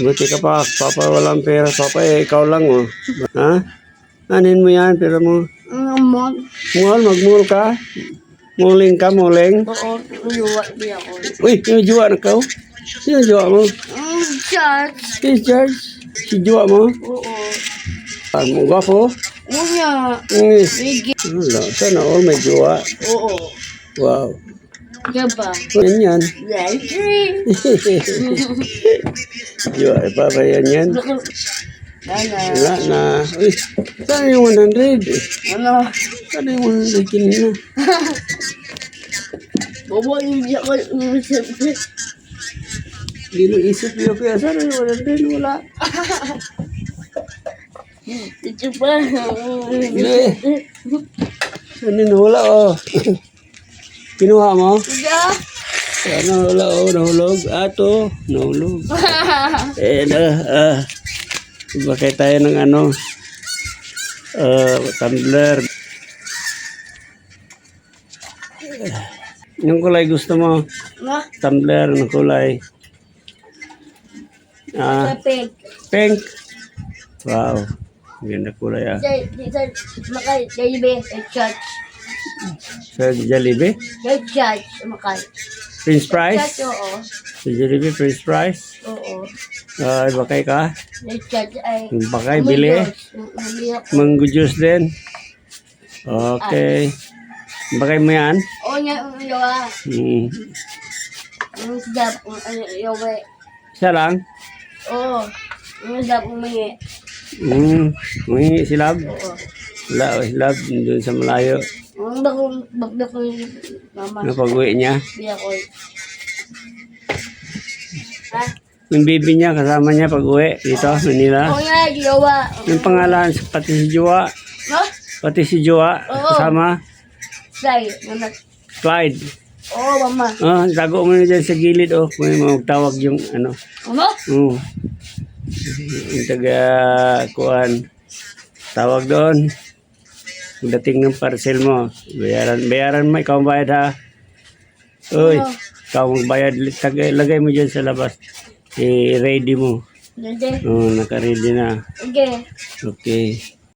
Buti ka pa. Papa walang pera. Papa ikaw lang oh. Ha? Anin mo yan? Pera mo? Mall. Mall? Mag-mall ka? Muling ka? Muling? Oo, uyuwa di ako. Uy, yung juwa na ka? Sino juwa mo? Chat. Si George? Si juwa mo? Oo. Ang gwapo? Unya. Sige. Wala. Sana all may juwa. Oo. Wow. Diba? Yan yan. Like. Juwa, pa ba yan? Wala na. Uy, saan yung 100? Ano? Saan yung 100 kinina? Bobo, hindi ako inisip. Hindi mo isip yung kaya saan yung 100? Wala. Ito pa. Ano na wala oh. Kinuha mo? Diba? Ano wala oh, nahulog. Ato, nahulog. Bakit tayo ng ano? Tumbler. Yung kulay gusto mo? No? Tumbler ng kulay. Pink. Pink. Wow. Ganda kulay ah. Makay, Jollibee, church. Sa Jollibee? Church, makay. French fries? Church, oo. Sa Jollibee, French fries? Oo. Bakay ka? Church ay... Bakay, bili? Mango juice din? Okay. Bakay mo yan? Oo niya, yawa. Ang sadap, yawa. Isa lang? Oo. Ang sadap, umingi. Humingi si Lab? Oo. Wala, Lab, doon sa malayo. Ang bagda ko yung mama. Napag-uwi niya. Di ako. Ha? Yung baby niya, kasama niya pag-uwi dito, Manila. Oo nga, yawa. Yung pangalan, pati si Jowa. No? Pati si Jowa, Oo. kasama. Say, naman. Clyde. Oo, mama. Tago mo na dyan sa gilid, oh. Kung magtawag yung, ano. Ano? Yung taga-kuhan. Tawag doon. Dating ng parcel mo. Bayaran mo, ikaw ang bayad ha. Uy, ikaw ang bayad. Lagay mo dyan sa labas. I-ready mo. Hindi. Naka-ready na. Okay. Okay.